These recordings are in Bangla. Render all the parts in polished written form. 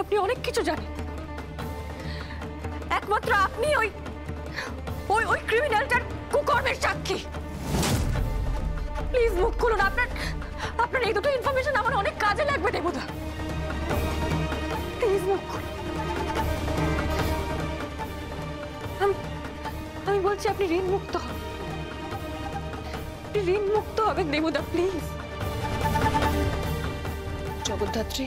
আপনি অনেক কিছু জানেন। একমাত্র আপনি ওই ওই ওই ক্রিমিনালটার কুকর্মের সাক্ষী। প্লিজ মুখ খুলুন। আপনার এই দুটো ইনফরমেশন আমার অনেক কাজে লাগবে দেবুদা। প্লিজ মুখ খুলুন। আমি বলছি আপনি ঋণ মুক্ত হন। ঋণ মুক্ত হবেন দেবুদা, প্লিজ। জগদ্ধাত্রী,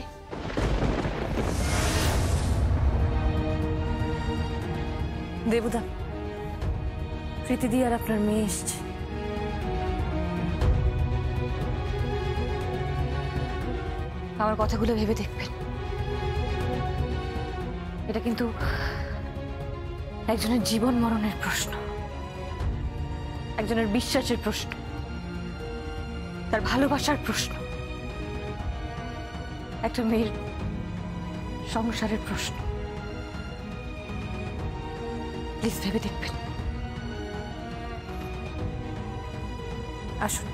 দেবুদা, প্রীতিদি আর আপনার মেয়ে এসছে। আমার কথাগুলো ভেবে দেখবেন। এটা কিন্তু একজনের জীবন মরণের প্রশ্ন, একজনের বিশ্বাসের প্রশ্ন, তার ভালোবাসার প্রশ্ন, একটা মেয়ের সংসারের প্রশ্ন। প্লিজ ভেবে দেখবেন। আসুন।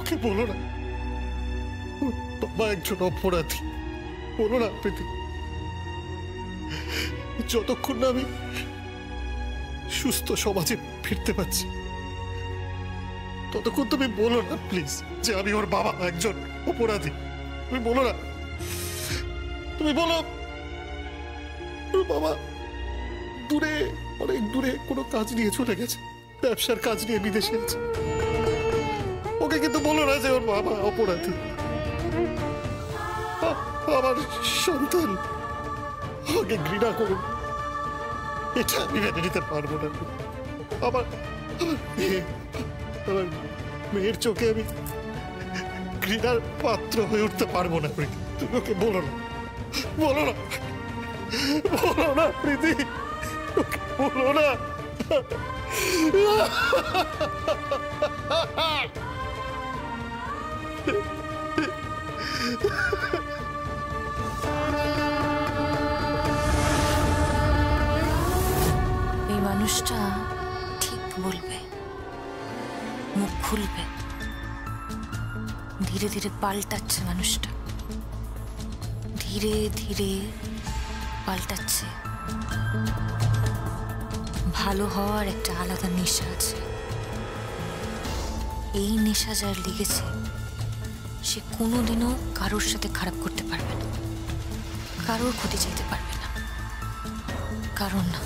ওকে বলো না বাবা একজন অপরাধী। বলো না প্রীতি, যতক্ষণ না আমি সুস্থ সমাজে ফিরতে পারছি ততক্ষণ তুমি বলো না প্লিজ যে আমি ওর বাবা একজন অপরাধী। তুমি বলো না, তুমি বলো ওর বাবা দূরে, অনেক দূরে কোনো কাজ নিয়ে চলে গেছে, ব্যবসার কাজ নিয়ে বিদেশে আছে। ওকে কিন্তু বলো না যে ওর বাবা অপরাধী। আমার সন্তান আমাকে ঘৃণা করুন, এটা আমি মেনে নিতে পারবো না। আমার মেয়ের চোখে আমি ঘৃণার পাত্র হয়ে উঠতে পারবো না। প্রীতি, তুমি ওকে বলো না, বলো না, বলো না প্রীতি, ওকে বলো না। এই মানুষটা ঠিক বলবে, মুখ খুলবে। ধীরে ধীরে পাল্টাচ্ছে মানুষটা, ধীরে ধীরে পাল্টাচ্ছে। ভালো হওয়ার একটা আলাদা নেশা আছে। এই নেশা যার লেগেছে সে কোনোদিনও কারোর সাথে খারাপ করতে পারবে না, কারোর ক্ষতি চাইতে পারবে না, কারণ না।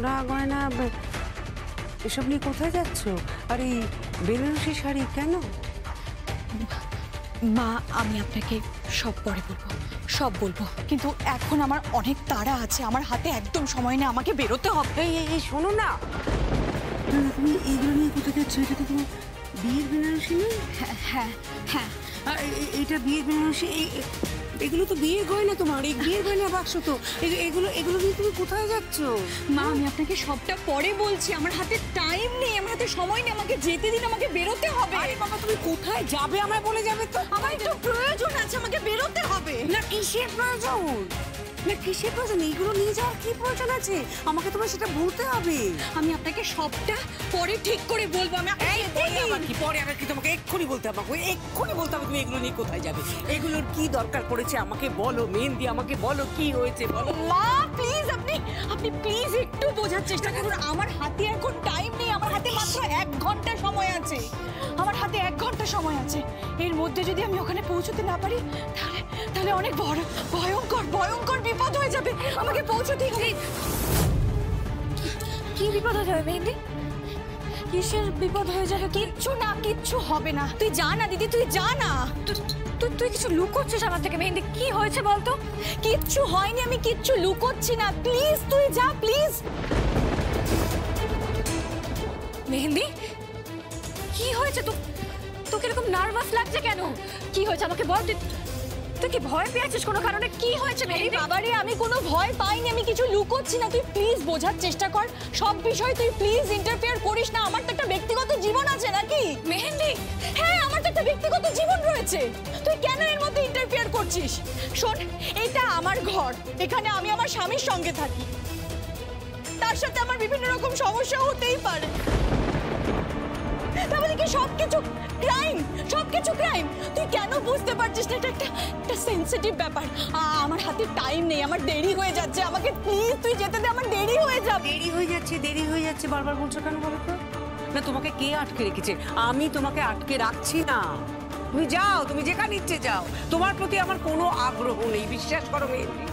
সোনা গয়না এসব নিয়ে কোথায় যাচ্ছ? আর এই বেনারসি শাড়ি কেন? মা আমি আপনাকে সব পরে বলবো, সব বলবো, কিন্তু এখন আমার অনেক তাড়া আছে, আমার হাতে একদম সময় নেই, আমাকে বেরোতে হবে। এই শোনো না, তুমি এইগুলো নিয়ে কোথায় যাচ্ছ? এটা তো তোমার বিয়ের বেনারসি নেই? হ্যাঁ হ্যাঁ এটা বিয়ের বেনারসি। এগুলো তো বিয়ের গয়না তোমার, এই বিয়ের গয়না বাক্স তো। এগুলো নিয়ে তুমি কোথায় যাচ্ছ? মা আমি আপনাকে সবটা পরে বলছি, আমার হাতে টাইম নেই, আমার হাতে সময় নেই, আমাকে যেতে দিন, আমাকে বেরোতে হবে। আরে বাবা, তুমি কোথায় যাবে আমায় বলে যাবে তো? আমার একটু প্রয়োজন আছে, আমাকে বেরোতে হবে। না কিসের প্রয়োজন? না কিসের প্রয়োজন? এইগুলো নিয়ে যাওয়ার কি প্রয়োজন আছে? আমাকে তোমার সেটা বলতে হবে। আমি আপনাকে সবটা পরে ঠিক করে বলবো। আমি পরে আবার কি তোমাকে এক্ষুনি বলতে হবে? এক্ষুনি বলতে হবে তুমি এগুলো নিয়ে কোথায় যাবে। এগুলোর কি দরকার পড়েছে আমাকে বলো মেহেন্দি, আমাকে বলো কি হয়েছে বলো। মা প্লিজ, আপনি প্লিজ একটু বোঝার চেষ্টা করুন। আমার হাতে এখন টাইম নেই, আমার হাতে মাত্র 1 ঘন্টা সময় আছে, আমার হাতে 1 ঘন্টা সময় আছে। এর মধ্যে যদি আমি ওখানে পৌঁছতে না পারি তাহলে অনেক বড় ভয়ঙ্কর বিপদ হয়ে যাবে। আমাকে পৌঁছতেই হবে। কি বিপদ হয়ে যাবে মেহেন্দি? কিসের বিপদ হয়ে যাবে? কিচ্ছু হবে না। তুই যা না দিদি, তুই যা না। তুই কিছু লুকোচ্ছিস আমার থেকে মেহেন্দি। কি হয়েছে বলতো? কিচ্ছু হয়নি, আমি কিচ্ছু লুকোচ্ছি না। প্লিজ তুই যা, প্লিজ। মেহেন্দি কি হয়েছে? তোকে এরকম নার্ভাস লাগছে কেন? কি হয়েছে আমাকে বল। তুই কি ভয় পেয়েছিস কোনো কারণে? কি হয়েছে মেহেন্দি? বাবারে আমি কোনো ভয় পাইনি, আমি কিছু লুকোচ্ছি না। তুই প্লিজ বোঝার চেষ্টা কর সব বিষয়। তুই প্লিজ ইন্টারফেয়ার করিস না। আমার তো একটা ব্যক্তিগত জীবন আছে নাকি মেহেন্দি? হ্যাঁ আমার তো একটা ব্যক্তিগত জীবন রয়েছে। তুই কেন এর মধ্যে ইন্টারফেয়ার করছিস? শোন, এটা আমার ঘর, এখানে আমি আমার স্বামীর সঙ্গে থাকি, তার সাথে আমার বিভিন্ন রকম সমস্যা হতেই পারে। তাহলে কি সবকিছু ক্রাইম? সবকিছু ক্রাইম? তুই কেন বুঝতে পারছিস না? এটা একটা সেনসিটিভ ব্যাপার। আমার হাতে টাইম নেই, আমার দেরি হয়ে যাচ্ছে, আমাকে প্লিজ তুই যেতে দে, আমার দেরি হয়ে যাবে। দেরি হয়ে যাচ্ছে বারবার বলছো কেন বলো তো? না তোমাকে কে আটকে রেখেছে? আমি তোমাকে আটকে রাখছি না। তুমি যাও, তুমি যেখানে ইচ্ছে যাও। তোমার প্রতি আমার কোনো আগ্রহ নেই, বিশ্বাস করো মেহেন্দি।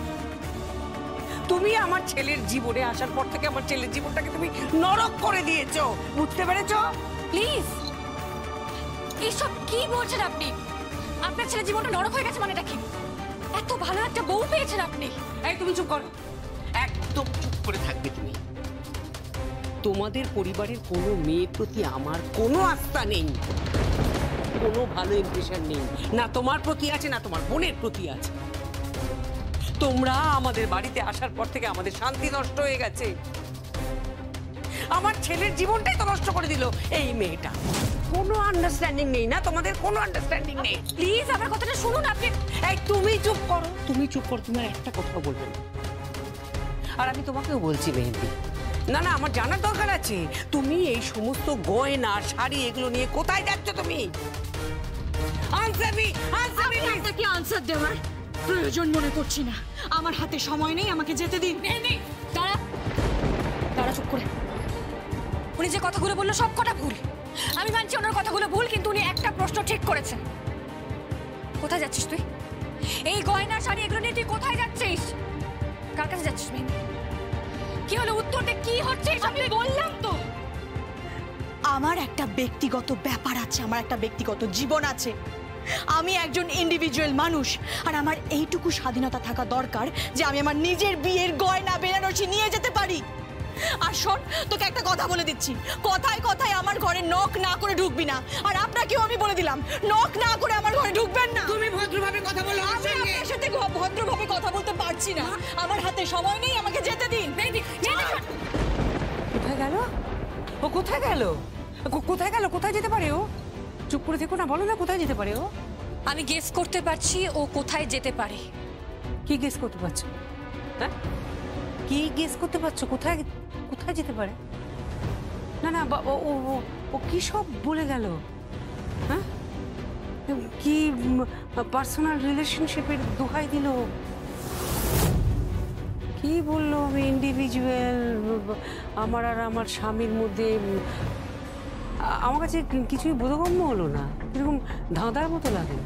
তুমি আমার ছেলের জীবনে আসার পর থেকে আমার ছেলের জীবনটাকে তুমি নরক করে দিয়েছো, বুঝতে পেরেছো? প্লিজ এইসব কি বলছেন আপনি? আপনার ছেলে জীবনটা নরক হয়ে গেছে মানেটা কি? এত ভালো একটা বউ পেয়েছেন আপনি। এই তুমি চুপ করো, একদম চুপ করে থাকবে তুমি। তোমাদের পরিবারের কোনো মেয়ের প্রতি আমার কোনো আস্থা নেই, কোনো ভালো ইমপ্রেশন নেই। না তোমার প্রতি আছে, না তোমার বোনের প্রতি আছে। তোমরা আমাদের বাড়িতে আসার পর থেকে আমাদের শান্তি নষ্ট হয়ে গেছে। আমার ছেলের জীবনটাই তো নষ্ট করে দিল এই মেয়েটা। কোনো আন্ডারস্ট্যান্ডিং নেই না তোমাদের? কোনো আন্ডারস্ট্যান্ডিং নেই। প্লিজ আমার কথাটা শুনুন আপনি। এই তুমি চুপ করো, তুমি চুপ করো, তুমি আর একটা কথা বলবে না। আর আমি তোমাকেও বলছি মেহেন্দি, না না আমার জানার দরকার আছে। তুমি এই সমস্ত গয়না শাড়ি এগুলো নিয়ে কোথায় যাচ্ছ তুমি? Answer me, answer me. আপনাকে আনসার দেওয়ার প্রয়োজন মনে করছি না। আমার হাতে সময় নেই, আমাকে যেতে দিন। দাঁড়া চুপ করে। উনি যে কথাগুলো বললো সব কটা ভুল। আমি মানছি ওনার কথাগুলো ভুল, কিন্তু উনি একটা প্রশ্ন ঠিক করেছেন। কোথায় যাচ্ছিস তুই? এই গয়না শাড়ি এগুলো নিয়ে তুই কোথায় যাচ্ছিস? কার কাছে যাচ্ছিস মেহেন্দি? কি হলো? উত্তর দে, কি হচ্ছে? আমি বললাম তো আমার একটা ব্যক্তিগত ব্যাপার আছে, আমার একটা ব্যক্তিগত জীবন আছে। আমি একজন ইন্ডিভিজুয়াল মানুষ, আর আমার এইটুকু স্বাধীনতা থাকা দরকার যে আমি আমার নিজের বিয়ের গয়না বেনারসি নিয়ে যেতে পারি। আর শোন, তোকে একটা কথা বলে দিচ্ছি, কথায় কথায় আমার ঘরে নক না করে ঢুকবি না। আর আপনাকেও আমি বলে দিলাম, নক না করে আমার ঘরে ঢুকবেন না। তুমি ভদ্রভাবে কথা বলো। আমি আপনার সাথে ভদ্রভাবে কথা বলতে পারছি না, আমার হাতে সময় নেই, আমাকে যেতে দিন। কোথায় গেল ও? কোথায় গেল? কোথায় গেল? কোথায় যেতে পারে ও? চুপ করে থেকো না, বলো না কোথায় যেতে পারে ও? আমি গেস করতে পারছি ও কোথায় যেতে পারে। কি গেস করতে পারছো? হ্যাঁ কি গেস করতে পারছো? কোথায় কোথায় যেতে পারে? না না ও কি সব বলে গেল? হ্যাঁ কি পার্সোনাল রিলেশনশিপের দোহাই দিল? কি বললো আমি ইন্ডিভিজুয়াল, আমার আর আমার স্বামীর মধ্যে? আমার কাছে কিছুই বোধগম্য হলো না, এরকম ধাঁধার মতো লাগে।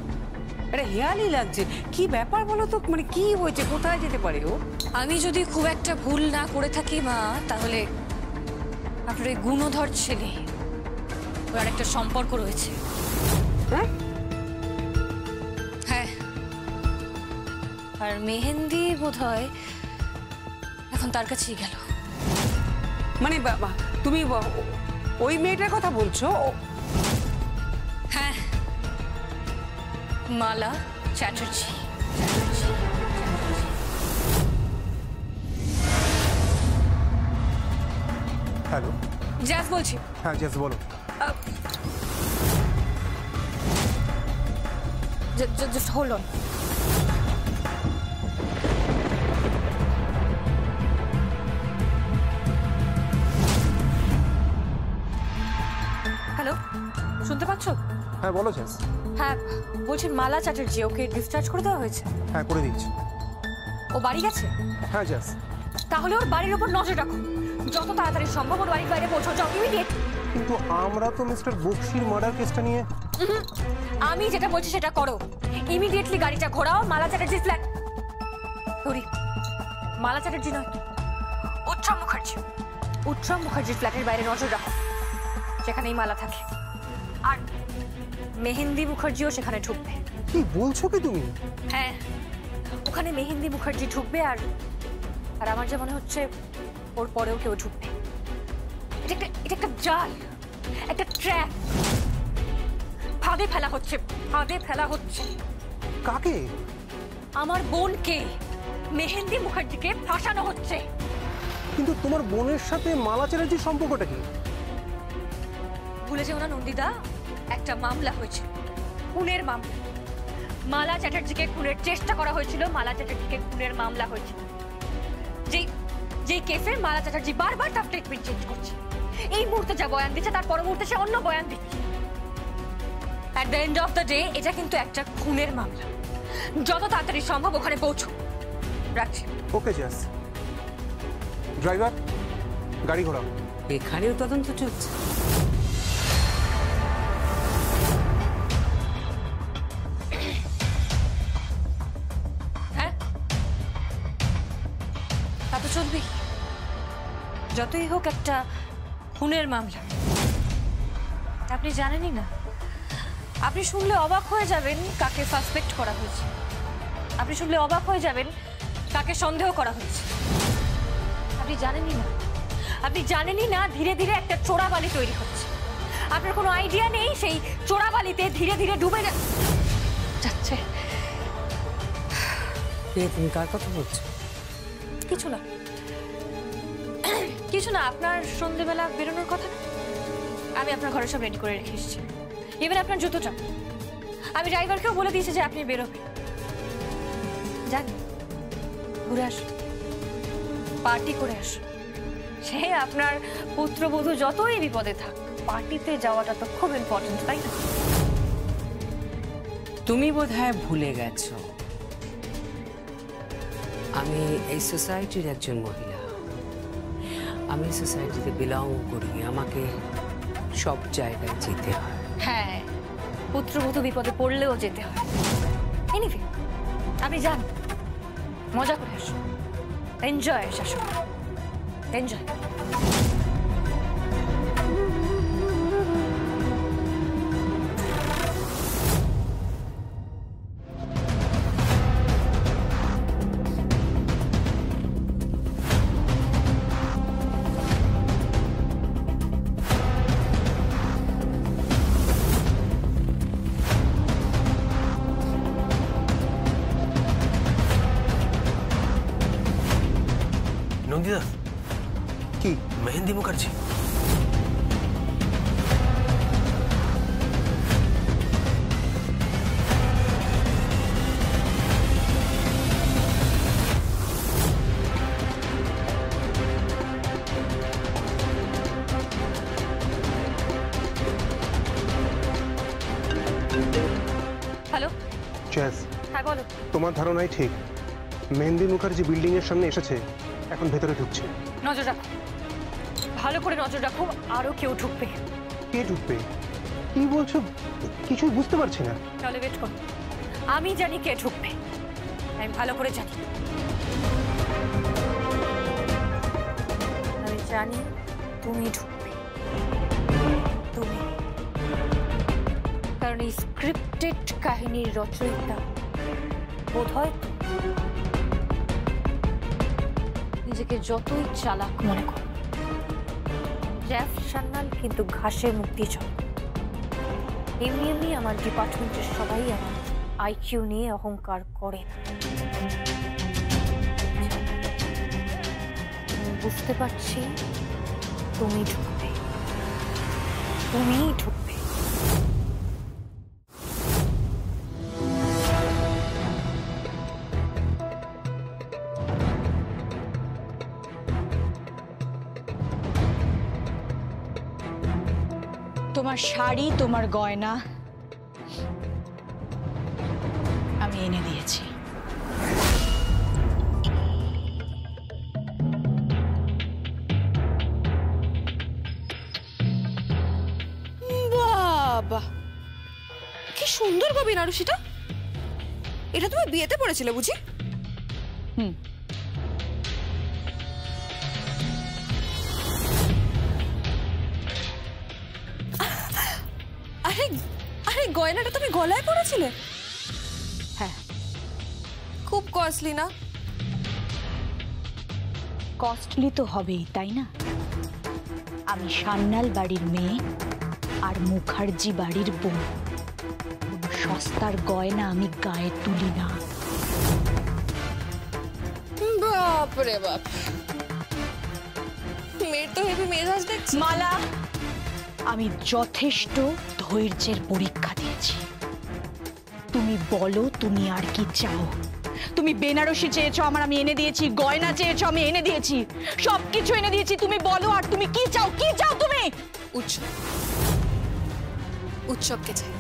আরে হেয়ালি লাগছে। কি ব্যাপার বলো তো, মানে কি হয়েছে, কোথায় যেতে পারে ও? আমি যদি খুব একটা ভুল না করে থাকি মা, তাহলে আপনার ওই গুণধর ছেলে ওর আরেকটা সম্পর্ক রয়েছে। হ্যাঁ, হ্যাঁ, আর মেহেন্দি বোধহয় এখন তার কাছেই গেল। মানে বাবা তুমি ওই মেয়েটার কথা বলছো? হ্যাঁ, মালা চ্যাটার্জি। হ্যালো, জ্যাস বলছি। হ্যাঁ জেস বলো। Just hold on. হ্যালো, শুনতে পাচ্ছ? হ্যাঁ বলো জেস। হ্যাঁ, বলছি মালা চ্যাটার্জি, ওকে ডিসচার্জ করে দেওয়া হয়েছে। হ্যাঁ করে দিচ্ছি। ও বাড়ি গেছে? হ্যাঁ জেস। তাহলে ওর বাড়ির উপর নজর রাখো, যত তাড়াতাড়ি সম্ভব ওর বাড়ির বাইরে পৌঁছাও, যাও ইমিডিয়েট। কিন্তু আমরা তো মিস্টার বক্সির মার্ডার কেসটা নিয়ে। আমি যেটা বলছি সেটা করো। ইমিডিয়েটলি গাড়িটা ঘোরাও মালা চ্যাটার্জির ফ্ল্যাট। সরি, মালা চ্যাটার্জি নয়, উৎসব মুখার্জি। উৎসব মুখার্জির ফ্ল্যাটের বাইরে নজর রাখো, সেখানেই মালা থাকে। আর মেহেন্দি মুখার্জিও সেখানে ঢুকবে। কি বলছো কি তুমি? হ্যাঁ, ওখানে মেহেন্দি মুখার্জি ঢুকবে, আর আর আমার যা মনে হচ্ছে ওর পরেও কেউ ঢুকবে। এটা একটা জাল, একটা ট্র্যাপ। ফাঁদে ফেলা হচ্ছে, ফাঁদে ফেলা হচ্ছে। কাকে? আমার বোনকে, মেহেন্দি মুখার্জিকে ফাঁসানো হচ্ছে। কিন্তু তোমার বোনের সাথে মালা চ্যাটার্জির সম্পর্কটা কি? ভুলে যেও না নন্দিতা, একটা মামলা হয়েছিল, খুনের মামলা। মালা চ্যাটার্জিকে খুনের চেষ্টা করা হয়েছিল, মালা চ্যাটার্জিকে খুনের মামলা হয়েছিল। যেই কেসে মালা চ্যাটার্জি বারবার তার স্টেটমেন্ট চেঞ্জ করছে। এই মুহূর্তে যা বয়ান দিচ্ছে তার পর মুহূর্তে সে অন্য বয়ান দিচ্ছে। At the end of the day এটা কিন্তু একটা খুনের মামলা। যত তাড়াতাড়ি সম্ভব ওখানে পৌঁছো। রাখছি। ওকে জেস। ড্রাইভার, গাড়ি ঘোরাও। এখানেও তদন্ত চলছে। হ্যাঁ, তা তো চলবেই। যতই হোক একটা খুনের মামলা। আপনি জানেনই না, আপনি শুনলে অবাক হয়ে যাবেন কাকে সাসপেক্ট করা হয়েছে। আপনি শুনলে অবাক হয়ে যাবেন কাকে সন্দেহ করা হয়েছে। আপনি জানেনই না, আপনি জানেনই না ধীরে ধীরে একটা চোরাবালি তৈরি হচ্ছে। আপনার কোনো আইডিয়া নেই সেই চোরাবালিতে ধীরে ধীরে ডুবে যাচ্ছে। তুমি কার কথা বলছো? কিছু না, কিছু না। আপনার সন্ধ্যেবেলা বেরোনোর কথা না? আমি আপনার ঘরে সব রেডি করে রেখে এসেছি, এবার আপনার জুতোটা। আমি ড্রাইভারকেও বলে দিয়েছি যে আপনি বেরোবেন। যান, ঘুরে আসুন, পার্টি করে আসুন। সে আপনার পুত্রবধূ যতই বিপদে থাক, পার্টিতে যাওয়াটা তো খুব ইম্পর্টেন্ট, তাই না? তুমি বোধহয় ভুলে গেছো আমি এই সোসাইটির একজন মহিলা। আমি সোসাইটিতে বিলং করি, আমাকে সব জায়গায় যেতে হয়। হ্যাঁ, পুত্রবধূ বিপদে পড়লেও যেতে হয়। এনিওয়ে, আপনি যান, মজা করে আসুন, এনজয় শাশুড়ি, এনজয়। নন্দিতা, কি? মেহেন্দি মুখার্জি। হ্যালো, জেস, হ্যাঁ বলো। তোমার ধারণাই ঠিক। মেহেন্দি মুখার্জি বিল্ডিং এর সামনে এসেছে, এখন ভেতরে ঢুকছে। নজর রাখো, ভালো করে নজর রাখো, আরো কেউ ঢুকবে। কে ঢুকবে? কি বলছো? কিছুই বুঝতে পারছি না। তাহলে ওয়েট করো, আমি জানি কে ঢুকবে, আমি ভালো করে জানি। আমি জানি তুমি ঢুকবে, তুমি। কারণ এই স্ক্রিপ্টেড কাহিনীর রচয়িতা বোধহয় নিজেকে যতই চালাক মনে করো, র্যাফ সান্যাল কিন্তু ঘাসে মুক্তি চল। এমনি এমনি আমার ডিপার্টমেন্টের সবাই আমার আইকিউ নিয়ে অহংকার করে না। আমি বুঝতে পারছি তুমি ঢুকবে, তুমিই ঢুকবে। তোমার শাড়ি, তোমার গয়না আমি এনে দিয়েছি। বাবা, কি সুন্দর গো বেনারসিটা। এটা তুমি বিয়েতে পড়েছিলে বুঝি? হুম। আরে আরে গয়নাটা তুমি গলায় পড়েছিলে? হ্যাঁ। খুব কস্টলি না? কস্টলি তো হবেই, তাই না? আমি সান্যাল বাড়ির মেয়ে আর মুখার্জি বাড়ির বউ। কোনো সস্তার গয়না আমি গায়ে তুলি না। বাপরে বাপ, মেয়ের তো হেভি মেজাজ দেখছি। মালা, আমি যথেষ্ট ধৈর্যের পরীক্ষা দিয়েছি। তুমি বলো তুমি আর কি চাও? তুমি বেনারসি চেয়েছো, আমি এনে দিয়েছি। গয়না চেয়েছো, আমি এনে দিয়েছি। সবকিছু এনে দিয়েছি। তুমি বলো আর তুমি কি চাও? কি চাও তুমি? উৎসব, উৎসবকে চাই।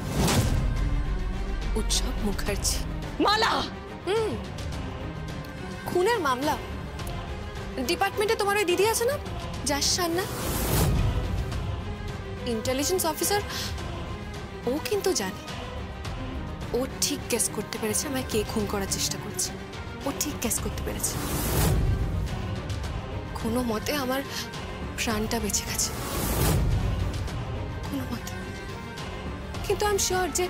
উৎসব মুখার্জি। মালা, খুনের মামলা। ডিপার্টমেন্টে তোমার ওই দিদি আছে না, যার সান্না, ইন্টেলিজেন্স অফিসার, ও কিন্তু জানে। ও ঠিক গেস করতে পেরেছে আমায় কে খুন করার চেষ্টা করছে। ও ঠিক গেস করতে পেরেছে। কোনো মতে আমার প্রাণটা বেঁচে গেছে, কোনো মতে। কিন্তু আমি শিওর যে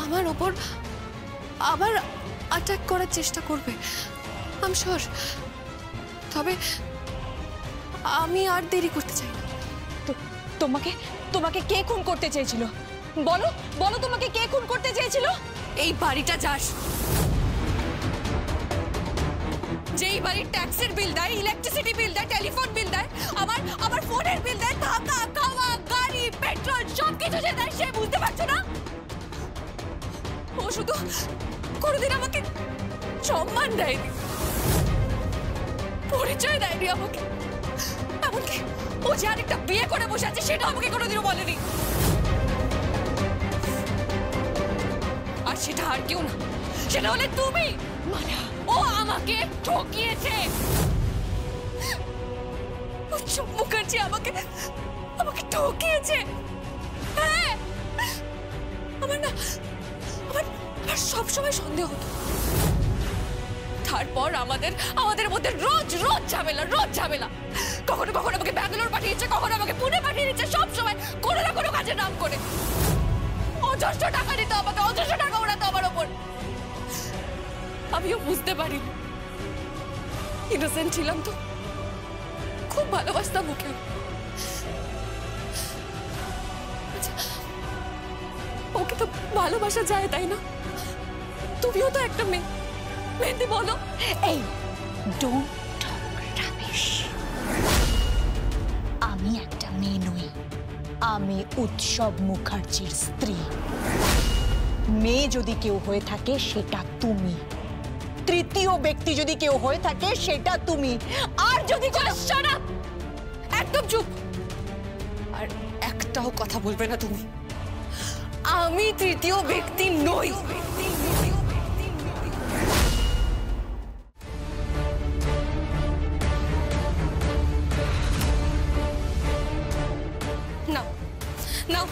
আমার ওপর আবার অ্যাটাক করার চেষ্টা করবে, আমি শিওর। তবে আমি আর দেরি করতে চাই না। তোমাকে তোমাকে কে খুন করতে চেয়েছিল? বলো বলো, তোমাকে কে খুন করতে চেয়েছিল? এই বাড়িটা যাস, যেই বাড়ির ট্যাক্সের বিল দেয়, ইলেকট্রিসিটি বিল দেয়, টেলিফোন বিল দেয়, আমার ফোনের বিল দেয়, থাকা খাওয়া গাড়ি পেট্রোল সবকিছু যে দেয়, সে বুঝতে পারছো না? ও শুধু কোনোদিন আমাকে সম্মান দেয়নি, পরিচয় দেয়নি আমাকে। এমনকি ও যে আরেকটা বিয়ে করে বসে আছে সেটা আমাকে কোনোদিনও বলেনি। আর সেটা আর কেউ না, সেটা হলে তুমি। ও আমাকে ঠকিয়েছে। উৎসব মুখার্জি আমাকে ঠকিয়েছে। হ্যাঁ, আমার সবসময় সন্দেহ হতো। তারপর আমাদের মধ্যে রোজ ঝামেলা। কখনো আমাকে ব্যাঙ্গালোর পাঠিয়েছে, কখনো আমাকে পুনে পাঠিয়ে দিচ্ছে, সবসময় কোনো না কোনো কাজের নাম করে। অজস্র টাকা দিত আমাকে, অজস্র টাকা ওড়াতো আমার ওপর। আমিও বুঝতে পারি, ইনোসেন্ট ছিলাম তো, খুব ভালোবাসতাম ওকে। আচ্ছা, ওকে তো ভালোবাসা যায়, তাই না? তুমিও তো একটা মেয়ে, মেহেন্দি বলো। এই ডোন্ট টক রাবিশ। আমি একটা মেয়ে নই, আমি উৎসব মুখার্জির স্ত্রী। মেয়ে যদি কেউ হয়ে থাকে সেটা তুমি, তৃতীয় ব্যক্তি যদি কেউ হয়ে থাকে সেটা তুমি। আর যদি একদম চুপ, আর একটাও কথা বলবে না তুমি। আমি তৃতীয় ব্যক্তি নই। নাও,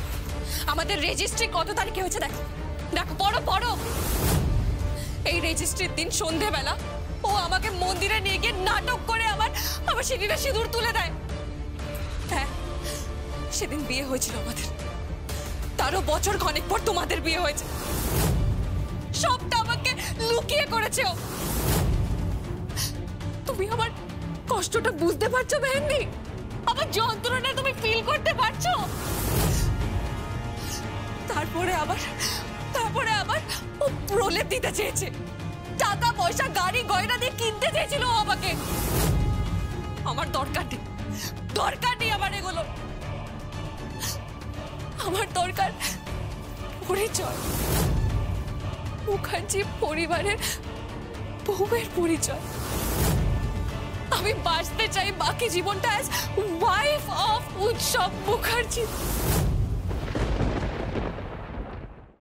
আমাদের রেজিস্ট্রি কত তারিখে হয়েছে দেখো, দেখো পড়ো পড়ো। এই রেজিস্ট্রির দিন সন্ধেবেলা ও আমাকে মন্দিরে নিয়ে গিয়ে নাটক করে আমার সিঁড়িটা সিঁদুর তুলে দেয়। হ্যাঁ, সেদিন বিয়ে হয়েছিল আমাদের, তারও বছর খানেক পর তোমাদের বিয়ে হয়েছে। সবটা আমাকে লুকিয়ে করেছে ও। তুমি আমার কষ্টটা বুঝতে পারছো মেহেন্দি? আমার যন্ত্রণা তুমি ফিল করতে পারছো? তারপরে আবার ও প্রলেপ দিতে চেয়েছে, টাকা পয়সা গাড়ি গয়না দিয়ে কিনতে চেয়েছিল ও আমাকে। আমার দরকার নেই আমার এগুলো। আমার দরকার পরিচয়, মুখার্জি পরিবারের বউয়ের পরিচয়। আমি বাঁচতে চাই বাকি জীবনটা অ্যাজ ওয়াইফ অফ উৎসব মুখার্জি।